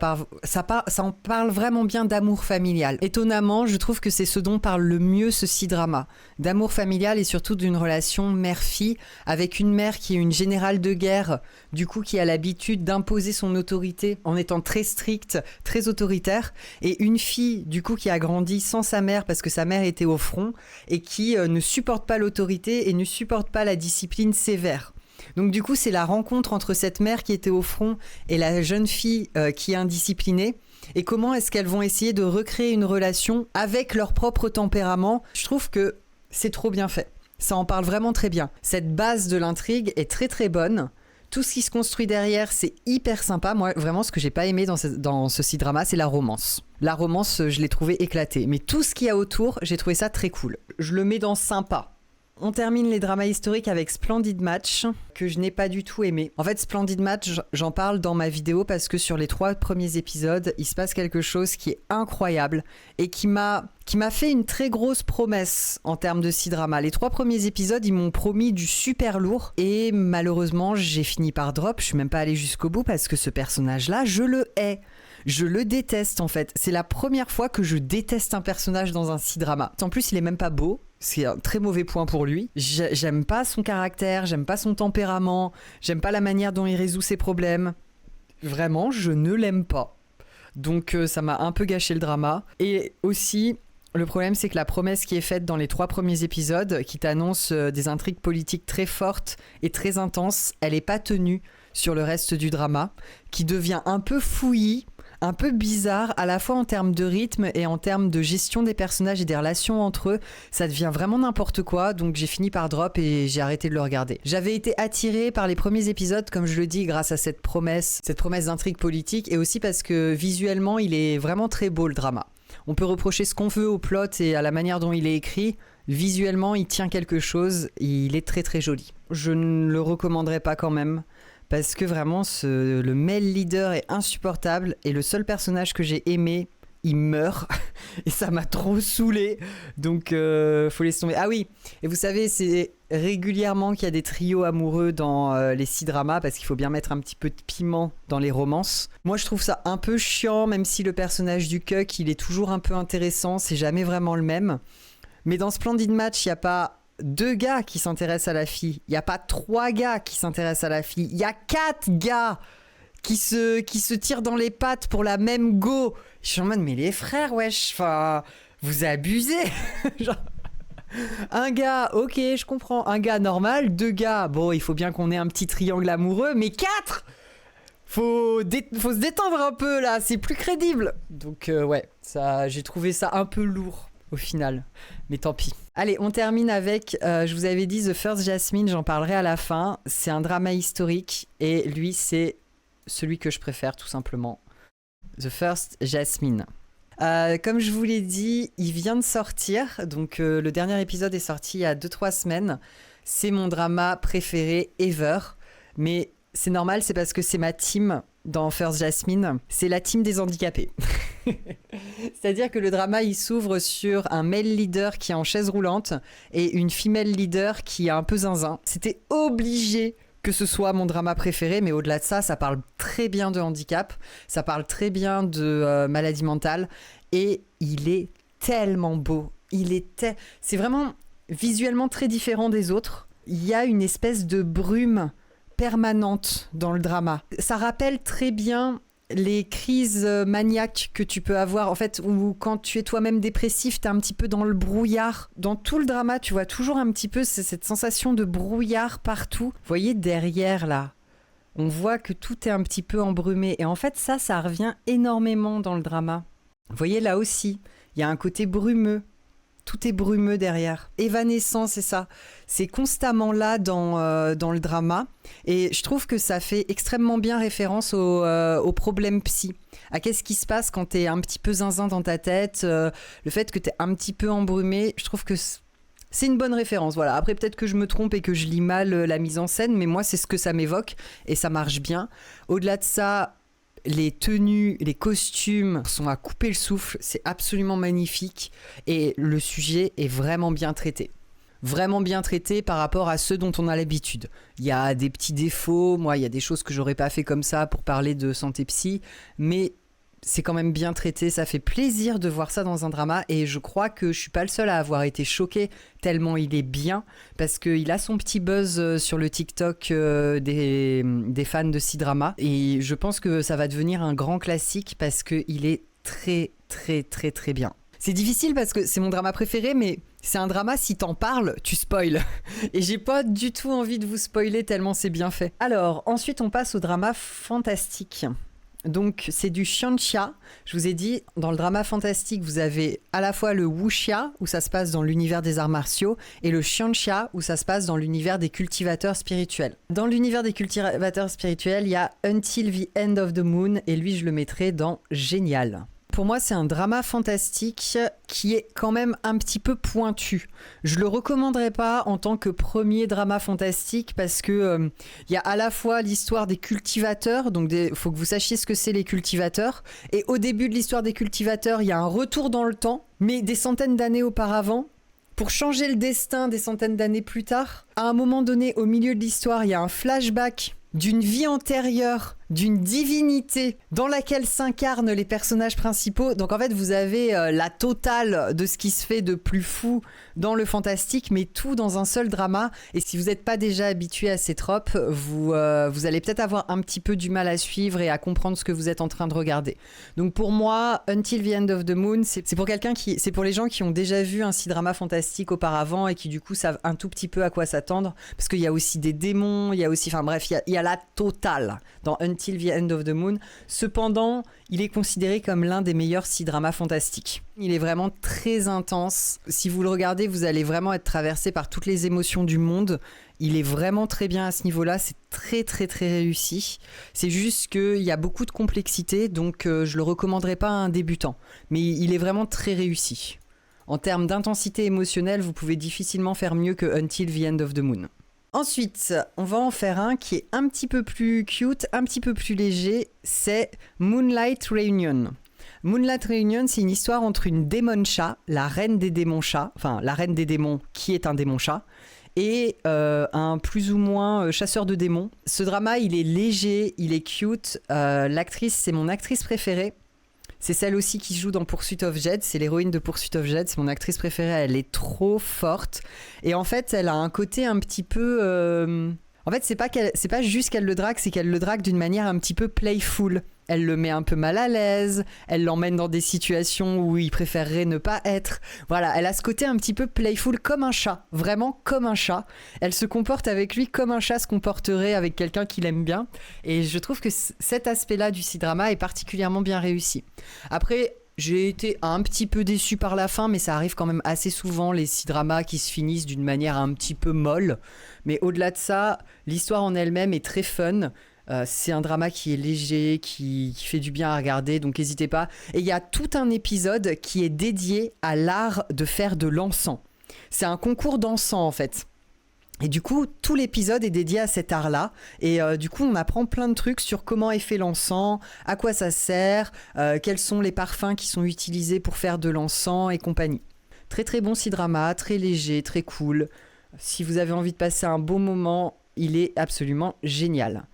en parle vraiment bien d'amour familial. Étonnamment, je trouve que c'est ce dont parle le mieux ce C-drama. D'amour familial et surtout d'une relation mère-fille, avec une mère qui est une générale de guerre, du coup qui a l'habitude d'imposer son autorité en étant très stricte, très autoritaire, et une fille du coup qui a grandi sans sa mère parce que sa mère était au front et qui ne supporte pas l'autorité et ne supporte pas la discipline sévère. Donc du coup, c'est la rencontre entre cette mère qui était au front et la jeune fille qui est indisciplinée. Et comment est-ce qu'elles vont essayer de recréer une relation avec leur propre tempérament ? Je trouve que c'est trop bien fait. Ça en parle vraiment très bien. Cette base de l'intrigue est très très bonne. Tout ce qui se construit derrière, c'est hyper sympa. Moi, vraiment, ce que j'ai pas aimé dans ce C-drama, c'est la romance. La romance, je l'ai trouvé éclatée. Mais tout ce qu'il y a autour, j'ai trouvé ça très cool. Je le mets dans sympa. On termine les dramas historiques avec Splendid Match, que je n'ai pas du tout aimé. En fait, Splendid Match, j'en parle dans ma vidéo parce que sur les 3 premiers épisodes, il se passe quelque chose qui est incroyable et qui m'a fait une très grosse promesse en termes de C-drama. Les 3 premiers épisodes, ils m'ont promis du super lourd et malheureusement, j'ai fini par drop. Je suis même pas allée jusqu'au bout parce que ce personnage-là, je le hais. Je le déteste en fait. C'est la première fois que je déteste un personnage dans un C-drama. En plus, il est même pas beau. C'est un très mauvais point pour lui. J'aime pas son caractère, j'aime pas son tempérament, j'aime pas la manière dont il résout ses problèmes. Vraiment, je ne l'aime pas. Donc ça m'a un peu gâché le drama. Et aussi, le problème c'est que la promesse qui est faite dans les 3 premiers épisodes, qui t'annonce des intrigues politiques très fortes et très intenses, elle est pas tenue sur le reste du drama, qui devient un peu fouillis, un peu bizarre, à la fois en termes de rythme et en termes de gestion des personnages et des relations entre eux. Ça devient vraiment n'importe quoi, donc j'ai fini par drop et j'ai arrêté de le regarder. J'avais été attirée par les premiers épisodes, comme je le dis, grâce à cette promesse d'intrigue politique, et aussi parce que visuellement, il est vraiment très beau le drama. On peut reprocher ce qu'on veut au plot et à la manière dont il est écrit. Visuellement, il tient quelque chose, il est très très joli. Je ne le recommanderais pas quand même. Parce que vraiment, le male leader est insupportable et le seul personnage que j'ai aimé, il meurt et ça m'a trop saoulé. Donc, faut laisser tomber. Ah oui, et vous savez, c'est régulièrement qu'il y a des trios amoureux dans les C-dramas parce qu'il faut bien mettre un petit peu de piment dans les romances. Moi, je trouve ça un peu chiant, même si le personnage du cuck, il est toujours un peu intéressant, c'est jamais vraiment le même. Mais dans Splendid Match, il n'y a pas 2 gars qui s'intéressent à la fille. Il n'y a pas 3 gars qui s'intéressent à la fille. Il y a 4 gars qui se tirent dans les pattes pour la même go. Je suis en mode, mais les frères, wesh, enfin, vous abusez. Genre, un gars, ok, je comprends. Un gars normal, 2 gars, bon, il faut bien qu'on ait un petit triangle amoureux, mais 4 faut se détendre un peu, là, c'est plus crédible. Donc, ouais, ça, j'ai trouvé ça un peu lourd. Au final, mais tant pis. Allez, on termine avec, je vous avais dit The First Jasmine, j'en parlerai à la fin. C'est un drama historique et lui, c'est celui que je préfère tout simplement. The First Jasmine. Comme je vous l'ai dit, il vient de sortir, donc le dernier épisode est sorti il y a 2-3 semaines. C'est mon drama préféré ever, mais c'est normal, c'est parce que c'est ma team dans First Jasmine, c'est la team des handicapés. C'est-à-dire que le drama, il s'ouvre sur un male leader qui est en chaise roulante et une female leader qui est un peu zinzin. C'était obligé que ce soit mon drama préféré, mais au-delà de ça, ça parle très bien de handicap, ça parle très bien de maladie mentale et il est tellement beau. C'est vraiment visuellement très différent des autres. Il y a une espèce de brume permanente dans le drama. Ça rappelle très bien les crises maniaques que tu peux avoir, en fait, où quand tu es toi-même dépressif, t'es un petit peu dans le brouillard. Dans tout le drama, tu vois toujours un petit peu cette sensation de brouillard partout. Vous voyez derrière, là, on voit que tout est un petit peu embrumé. Et en fait, ça revient énormément dans le drama. Vous voyez, là aussi, il y a un côté brumeux. Tout est brumeux derrière. Évanescent, c'est ça. C'est constamment là dans le drama. Et je trouve que ça fait extrêmement bien référence au problème psy. À qu'est-ce qui se passe quand t'es un petit peu zinzin dans ta tête. Le fait que t'es un petit peu embrumé, je trouve que c'est une bonne référence. Voilà. Après, peut-être que je me trompe et que je lis mal la mise en scène, mais moi, c'est ce que ça m'évoque. Et ça marche bien. Au-delà de ça, les tenues, les costumes sont à couper le souffle, c'est absolument magnifique et le sujet est vraiment bien traité. Vraiment bien traité par rapport à ceux dont on a l'habitude. Il y a des petits défauts, moi il y a des choses que j'aurais pas fait comme ça pour parler de santé psy, mais c'est quand même bien traité, ça fait plaisir de voir ça dans un drama et je crois que je suis pas le seul à avoir été choqué tellement il est bien parce qu'il a son petit buzz sur le TikTok des fans de C-drama et je pense que ça va devenir un grand classique parce qu'il est très très très très bien. C'est difficile parce que c'est mon drama préféré mais c'est un drama, si t'en parles, tu spoil. Et j'ai pas du tout envie de vous spoiler tellement c'est bien fait. Alors, ensuite on passe au drama fantastique. Donc c'est du xianxia. Je vous ai dit, dans le drama fantastique, vous avez à la fois le wuxia, où ça se passe dans l'univers des arts martiaux, et le xianxia, où ça se passe dans l'univers des cultivateurs spirituels. Dans l'univers des cultivateurs spirituels, il y a Until the End of the Moon, et lui je le mettrai dans génial. Pour moi, c'est un drama fantastique qui est quand même un petit peu pointu. Je le recommanderais pas en tant que premier drama fantastique parce que y a à la fois l'histoire des cultivateurs, donc faut que vous sachiez ce que c'est les cultivateurs. Et au début de l'histoire des cultivateurs, il y a un retour dans le temps, mais des centaines d'années auparavant, pour changer le destin des centaines d'années plus tard. À un moment donné, au milieu de l'histoire, il y a un flashback d'une vie antérieure, d'une divinité dans laquelle s'incarnent les personnages principaux. Donc en fait, vous avez la totale de ce qui se fait de plus fou dans le fantastique, mais tout dans un seul drama. Et si vous n'êtes pas déjà habitué à ces tropes, vous allez peut-être avoir un petit peu du mal à suivre et à comprendre ce que vous êtes en train de regarder. Donc pour moi, Until the End of the Moon, c'est pour les gens qui ont déjà vu un C-drama fantastique auparavant et qui du coup savent un tout petit peu à quoi s'attendre, parce qu'il y a aussi des démons, il y a aussi, enfin bref, il y a la totale dans Until the End of the Moon. Cependant, il est considéré comme l'un des meilleurs C-dramas fantastiques. Il est vraiment très intense. Si vous le regardez, vous allez vraiment être traversé par toutes les émotions du monde. Il est vraiment très bien à ce niveau-là. C'est très très très réussi. C'est juste qu'il y a beaucoup de complexité, donc je le recommanderais pas à un débutant. Mais il est vraiment très réussi. En termes d'intensité émotionnelle, vous pouvez difficilement faire mieux que Until the End of the Moon. Ensuite, on va en faire un qui est un petit peu plus cute, un petit peu plus léger, c'est Moonlight Reunion. Moonlight Reunion, c'est une histoire entre une démon chat, la reine des démons chats, enfin la reine des démons qui est un démon chat, et un plus ou moins chasseur de démons. Ce drama, il est léger, il est cute, l'actrice, c'est mon actrice préférée. C'est celle aussi qui joue dans Pursuit of Jade, c'est l'héroïne de Pursuit of Jade, c'est mon actrice préférée, elle est trop forte. Et en fait, elle a un côté un petit peu... En fait, c'est pas juste qu'elle le drague, c'est qu'elle le drague d'une manière un petit peu playful. Elle le met un peu mal à l'aise, elle l'emmène dans des situations où il préférerait ne pas être. Voilà, elle a ce côté un petit peu playful comme un chat, vraiment comme un chat. Elle se comporte avec lui comme un chat se comporterait avec quelqu'un qu'il aime bien. Et je trouve que cet aspect-là du C-drama est particulièrement bien réussi. Après, j'ai été un petit peu déçue par la fin, mais ça arrive quand même assez souvent, les C-dramas qui se finissent d'une manière un petit peu molle. Mais au-delà de ça, l'histoire en elle-même est très fun. C'est un drama qui est léger, qui fait du bien à regarder, donc n'hésitez pas. Et il y a tout un épisode qui est dédié à l'art de faire de l'encens. C'est un concours d'encens en fait. Et du coup, tout l'épisode est dédié à cet art-là. Et du coup, on apprend plein de trucs sur comment est fait l'encens, à quoi ça sert, quels sont les parfums qui sont utilisés pour faire de l'encens et compagnie. Très très bon C-drama, très léger, très cool. Si vous avez envie de passer un beau moment, il est absolument génial.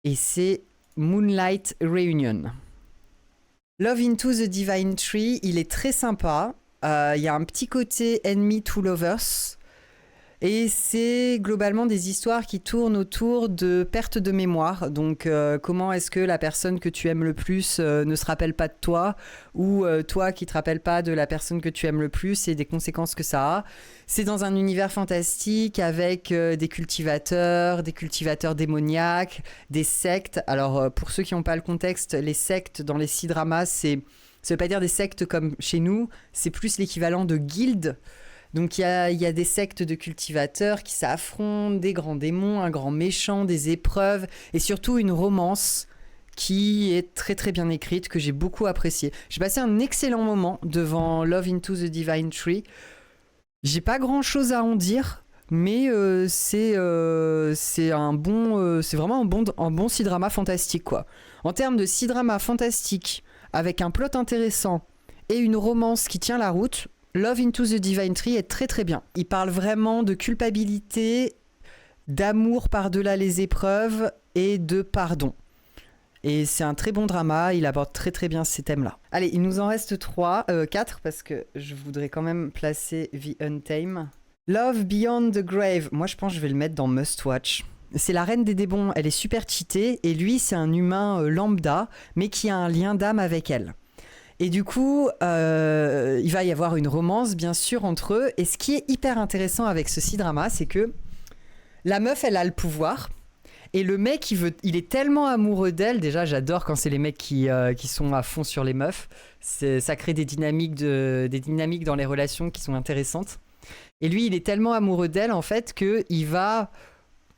Et c'est Moonlight Reunion. Love into the Divine Tree, il est très sympa. Il y a un petit côté Enemy to Lovers. Et c'est globalement des histoires qui tournent autour de perte de mémoire. Donc, comment est-ce que la personne que tu aimes le plus ne se rappelle pas de toi, ou toi qui te rappelles pas de la personne que tu aimes le plus et des conséquences que ça a. C'est dans un univers fantastique avec des cultivateurs démoniaques, des sectes. Alors, pour ceux qui n'ont pas le contexte, les sectes dans les C-dramas, ça veut pas dire des sectes comme chez nous, c'est plus l'équivalent de guildes. Donc il y a des sectes de cultivateurs qui s'affrontent, des grands démons, un grand méchant, des épreuves et surtout une romance qui est très très bien écrite, que j'ai beaucoup appréciée. J'ai passé un excellent moment devant Love into the Divine Tree. J'ai pas grand chose à en dire, mais c'est vraiment un bon C-drama fantastique quoi. En termes de C-drama fantastique avec un plot intéressant et une romance qui tient la route, Love into the Divine Tree est très très bien. Il parle vraiment de culpabilité, d'amour par-delà les épreuves et de pardon. Et c'est un très bon drama, il aborde très très bien ces thèmes-là. Allez, il nous en reste 4 parce que je voudrais quand même placer The Untamed. Love Beyond the Grave, moi je pense que je vais le mettre dans Must Watch. C'est la reine des démons, elle est super cheatée et lui c'est un humain lambda mais qui a un lien d'âme avec elle. Et du coup, il va y avoir une romance, bien sûr, entre eux. Et ce qui est hyper intéressant avec ce C-drama, c'est que la meuf, elle a le pouvoir. Et le mec, il est tellement amoureux d'elle. Déjà, j'adore quand c'est les mecs qui sont à fond sur les meufs. Ça crée des dynamiques dans les relations qui sont intéressantes. Et lui, il est tellement amoureux d'elle, en fait, qu'il va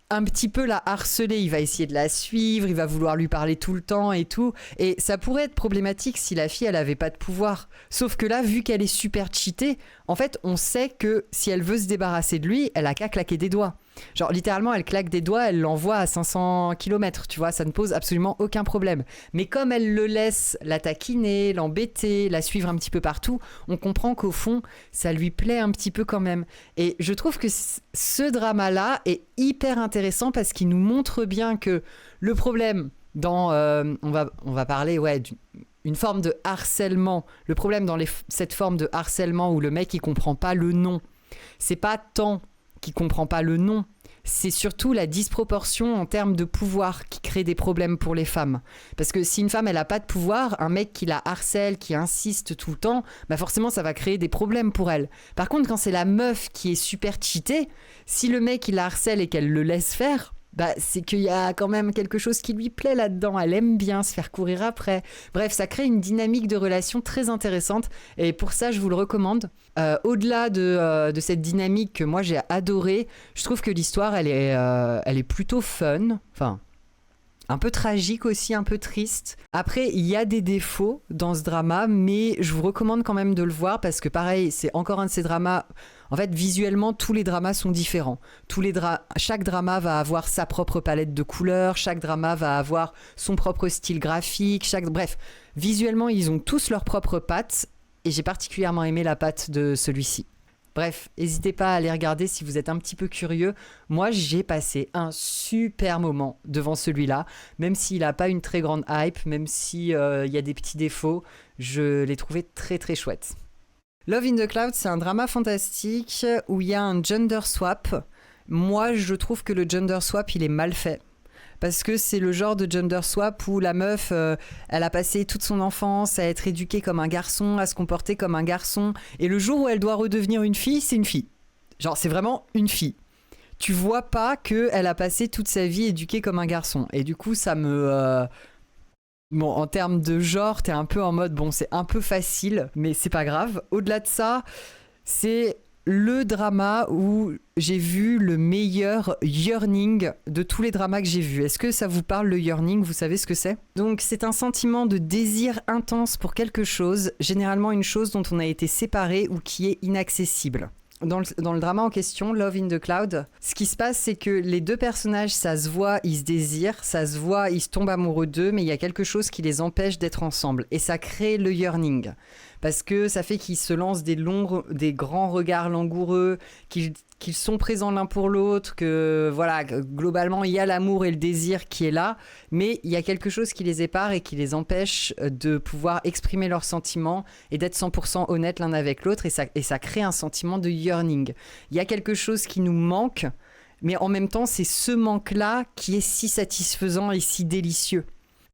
un petit peu la harceler, il va essayer de la suivre, il va vouloir lui parler tout le temps et tout. Et ça pourrait être problématique si la fille, elle avait pas de pouvoir. Sauf que là, vu qu'elle est super cheatée, en fait, on sait que si elle veut se débarrasser de lui, elle a qu'à claquer des doigts. Genre, littéralement, elle claque des doigts, elle l'envoie à 500 km, tu vois, ça ne pose absolument aucun problème. Mais comme elle le laisse la taquiner, l'embêter, la suivre un petit peu partout, on comprend qu'au fond, ça lui plaît un petit peu quand même. Et je trouve que ce drama-là est hyper intéressant parce qu'il nous montre bien que le problème dans... on va parler, ouais, une forme de harcèlement. Le problème dans cette forme de harcèlement où le mec, il comprend pas le non, c'est pas tant qui comprend pas le non, c'est surtout la disproportion en termes de pouvoir qui crée des problèmes pour les femmes. Parce que si une femme, elle a pas de pouvoir, un mec qui la harcèle, qui insiste tout le temps, bah forcément, ça va créer des problèmes pour elle. Par contre, quand c'est la meuf qui est super cheatée, si le mec, il la harcèle et qu'elle le laisse faire, bah, c'est qu'il y a quand même quelque chose qui lui plaît là-dedans. Elle aime bien se faire courir après. Bref, ça crée une dynamique de relation très intéressante. Et pour ça, je vous le recommande. Au-delà de cette dynamique que moi, j'ai adorée, je trouve que l'histoire, elle est plutôt fun. Enfin, un peu tragique aussi, un peu triste. Après, il y a des défauts dans ce drama, mais je vous recommande quand même de le voir parce que pareil, c'est encore un de ces dramas... En fait, visuellement, tous les dramas sont différents. Chaque drama va avoir sa propre palette de couleurs, chaque drama va avoir son propre style graphique, bref, visuellement, ils ont tous leurs propres pattes et j'ai particulièrement aimé la patte de celui-ci. Bref, n'hésitez pas à aller regarder si vous êtes un petit peu curieux. Moi, j'ai passé un super moment devant celui-là, même s'il n'a pas une très grande hype, même s'il y a des petits défauts, je l'ai trouvé très très chouette. Love in the Cloud, c'est un drama fantastique où il y a un gender swap. Moi, je trouve que le gender swap, il est mal fait. Parce que c'est le genre de gender swap où la meuf, elle a passé toute son enfance à être éduquée comme un garçon, à se comporter comme un garçon. Et le jour où elle doit redevenir une fille, c'est une fille. Genre, c'est vraiment une fille. Tu vois pas qu'elle a passé toute sa vie éduquée comme un garçon. Et du coup, ça me... Bon, en termes de genre, t'es un peu en mode, bon, c'est un peu facile, mais c'est pas grave. Au-delà de ça, c'est le drama où j'ai vu le meilleur yearning de tous les dramas que j'ai vus. Est-ce que ça vous parle, le yearning? Vous savez ce que c'est? Donc, c'est un sentiment de désir intense pour quelque chose, généralement une chose dont on a été séparé ou qui est inaccessible. Dans le drama en question, Love in the Cloud, ce qui se passe, c'est que les deux personnages, ça se voit, ils se désirent, ça se voit, ils se tombent amoureux d'eux, mais il y a quelque chose qui les empêche d'être ensemble. Et ça crée le yearning. Parce que ça fait qu'ils se lancent des grands regards langoureux, qu'ils sont présents l'un pour l'autre, que voilà, globalement, il y a l'amour et le désir qui est là, mais il y a quelque chose qui les épare et qui les empêche de pouvoir exprimer leurs sentiments et d'être 100% honnêtes l'un avec l'autre, et ça crée un sentiment de yearning. Il y a quelque chose qui nous manque, mais en même temps, c'est ce manque-là qui est si satisfaisant et si délicieux.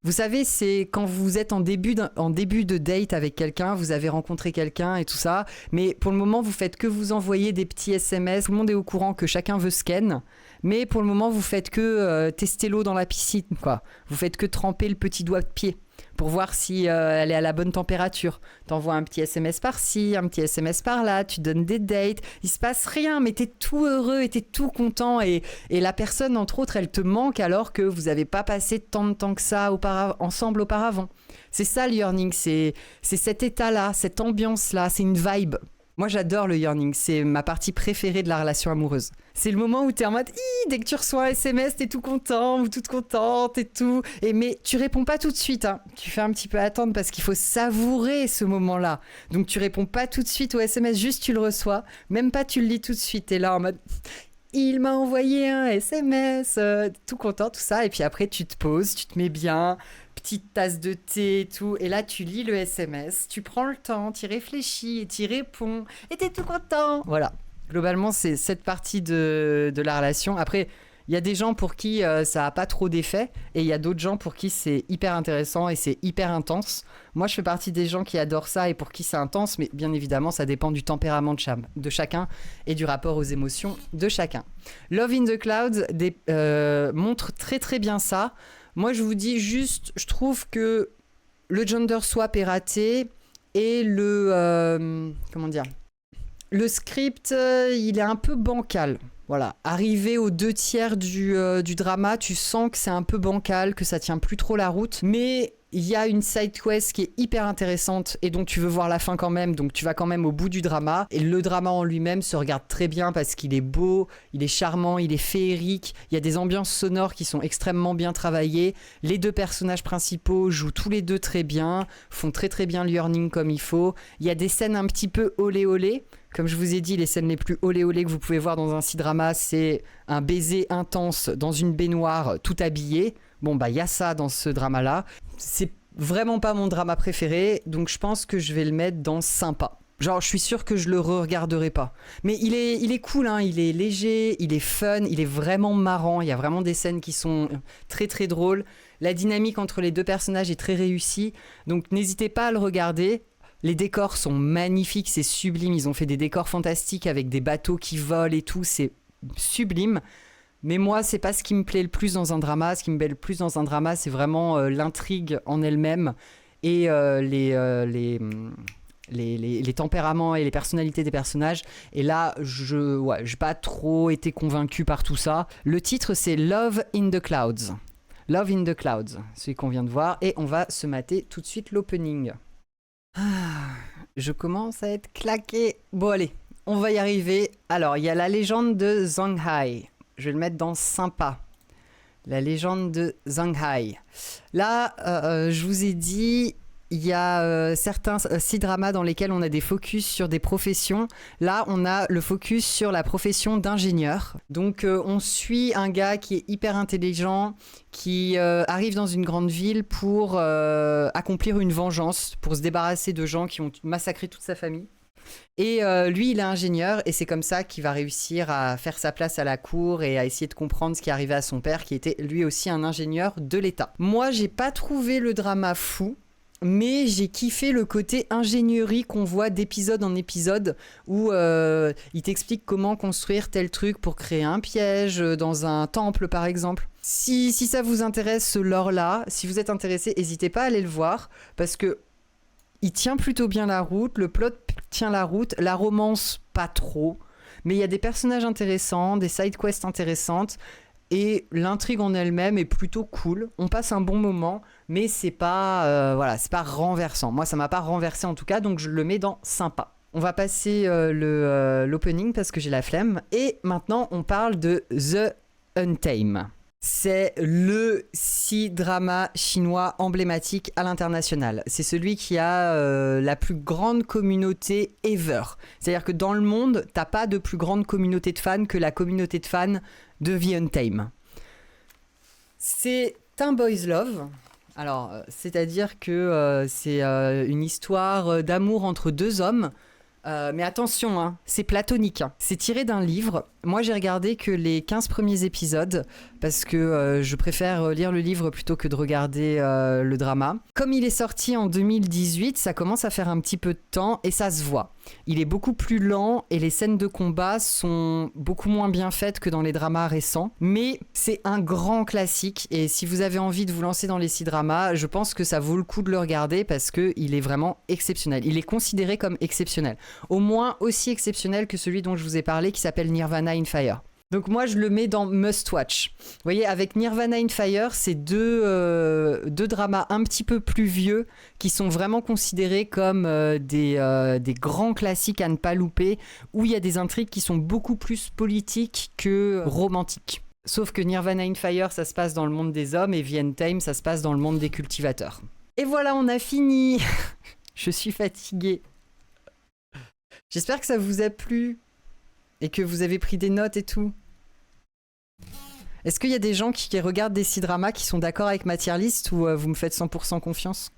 Vous savez, c'est quand vous êtes en début de date avec quelqu'un, vous avez rencontré quelqu'un et tout ça, mais pour le moment, vous faites que vous envoyer des petits SMS, tout le monde est au courant que chacun veut scan, mais pour le moment, vous faites que tester l'eau dans la piscine, quoi. Vous faites que tremper le petit doigt de pied pour voir si elle est à la bonne température. T'envoies un petit SMS par-ci, un petit SMS par-là, tu donnes des dates, il se passe rien, mais t'es tout heureux et t'es tout content, et la personne, entre autres, elle te manque alors que vous n'avez pas passé tant de temps que ça ensemble auparavant. C'est ça le yearning, c'est cet état-là, cette ambiance-là, c'est une vibe. Moi, j'adore le yearning, c'est ma partie préférée de la relation amoureuse. C'est le moment où t'es en mode, dès que tu reçois un SMS, t'es tout content ou toute contente et tout. Mais tu réponds pas tout de suite, hein. Tu fais un petit peu attendre parce qu'il faut savourer ce moment-là. Donc tu réponds pas tout de suite au SMS, juste tu le reçois. Même pas tu le lis tout de suite. T'es là en mode, il m'a envoyé un SMS, tout content, tout ça. Et puis après, tu te poses, tu te mets bien, petite tasse de thé et tout. Et là, tu lis le SMS, tu prends le temps, tu réfléchis et tu réponds. Et t'es tout content. Voilà. Globalement, c'est cette partie de la relation. Après, il y a des gens pour qui ça n'a pas trop d'effet, et il y a d'autres gens pour qui c'est hyper intéressant et c'est hyper intense. Moi, je fais partie des gens qui adorent ça et pour qui c'est intense, mais bien évidemment, ça dépend du tempérament de chacun et du rapport aux émotions de chacun. Love in the Cloud montre très très bien ça. Moi, je vous dis juste, je trouve que le gender swap est raté et le script, il est un peu bancal. Voilà, arrivé aux 2/3 du drama, tu sens que c'est un peu bancal, que ça tient plus trop la route, mais il y a une side quest qui est hyper intéressante et dont tu veux voir la fin quand même, donc tu vas quand même au bout du drama. Et le drama en lui-même se regarde très bien parce qu'il est beau, il est charmant, il est féerique, il y a des ambiances sonores qui sont extrêmement bien travaillées. Les 2 personnages principaux jouent tous les 2 très bien, font très très bien le yearning comme il faut. Il y a des scènes un petit peu olé olé. Comme je vous ai dit, les scènes les plus olé olé que vous pouvez voir dans un C-drama, c'est un baiser intense dans une baignoire tout habillé. Bon bah il y a ça dans ce drama-là. C'est vraiment pas mon drama préféré, donc je pense que je vais le mettre dans sympa. Genre je suis sûr que je le re-regarderai pas. Mais il est cool, hein, il est léger, il est fun, il est vraiment marrant. Il y a vraiment des scènes qui sont très très drôles. La dynamique entre les 2 personnages est très réussie, donc n'hésitez pas à le regarder. Les décors sont magnifiques, c'est sublime. Ils ont fait des décors fantastiques avec des bateaux qui volent et tout, c'est sublime. Mais moi, c'est pas ce qui me plaît le plus dans un drama. Ce qui me plaît le plus dans un drama, c'est vraiment l'intrigue en elle-même et les tempéraments et les personnalités des personnages. Et là, j'ai pas trop été convaincu par tout ça. Le titre, c'est Love in the Clouds. Love in the Clouds, celui qu'on vient de voir. Et on va se mater tout de suite l'opening. Je commence à être claqué. Bon, allez, on va y arriver. Alors, il y a la légende de Zhanghai. Je vais le mettre dans sympa. La légende de Zhanghai. Là, je vous ai dit, il y a certains C-dramas dans lesquels on a des focus sur des professions. Là, on a le focus sur la profession d'ingénieur. Donc, on suit un gars qui est hyper intelligent, qui arrive dans une grande ville pour accomplir une vengeance, pour se débarrasser de gens qui ont massacré toute sa famille. Et lui, il est ingénieur et c'est comme ça qu'il va réussir à faire sa place à la cour et à essayer de comprendre ce qui arrivait à son père, qui était lui aussi un ingénieur de l'État. Moi, j'ai pas trouvé le drama fou, mais j'ai kiffé le côté ingénierie qu'on voit d'épisode en épisode où il t'explique comment construire tel truc pour créer un piège dans un temple par exemple. Si ça vous intéresse ce lore-là, si vous êtes intéressé, n'hésitez pas à aller le voir parce que il tient plutôt bien la route, le plot tient la route, la romance pas trop, mais il y a des personnages intéressants, des side quests intéressantes et l'intrigue en elle-même est plutôt cool. On passe un bon moment, mais c'est pas voilà, c'est pas renversant. Moi, ça m'a pas renversé en tout cas, donc je le mets dans sympa. On va passer l'opening parce que j'ai la flemme et maintenant on parle de The Untamed. C'est le C-drama chinois emblématique à l'international. C'est celui qui a la plus grande communauté ever. C'est-à-dire que dans le monde, t'as pas de plus grande communauté de fans que la communauté de fans de The Untamed. C'est un boys love. Alors, c'est-à-dire que c'est une histoire d'amour entre 2 hommes. Mais attention, hein, c'est platonique. Hein. C'est tiré d'un livre. Moi, j'ai regardé que les 15 premiers épisodes parce que je préfère lire le livre plutôt que de regarder le drama. Comme il est sorti en 2018, ça commence à faire un petit peu de temps et ça se voit. Il est beaucoup plus lent et les scènes de combat sont beaucoup moins bien faites que dans les dramas récents. Mais c'est un grand classique et si vous avez envie de vous lancer dans les C-dramas, je pense que ça vaut le coup de le regarder parce qu'il est vraiment exceptionnel. Il est considéré comme exceptionnel. Au moins aussi exceptionnel que celui dont je vous ai parlé qui s'appelle Nirvana in Fire. Donc moi je le mets dans Must Watch. Vous voyez, avec Nirvana in Fire, c'est deux dramas un petit peu plus vieux qui sont vraiment considérés comme des grands classiques à ne pas louper, où il y a des intrigues qui sont beaucoup plus politiques que romantiques. Sauf que Nirvana in Fire, ça se passe dans le monde des hommes et The Untamed, ça se passe dans le monde des cultivateurs. Et voilà, on a fini. Je suis fatiguée. J'espère que ça vous a plu et que vous avez pris des notes et tout. Est-ce qu'il y a des gens qui regardent des C-dramas qui sont d'accord avec ma tier list ou vous me faites 100% confiance ?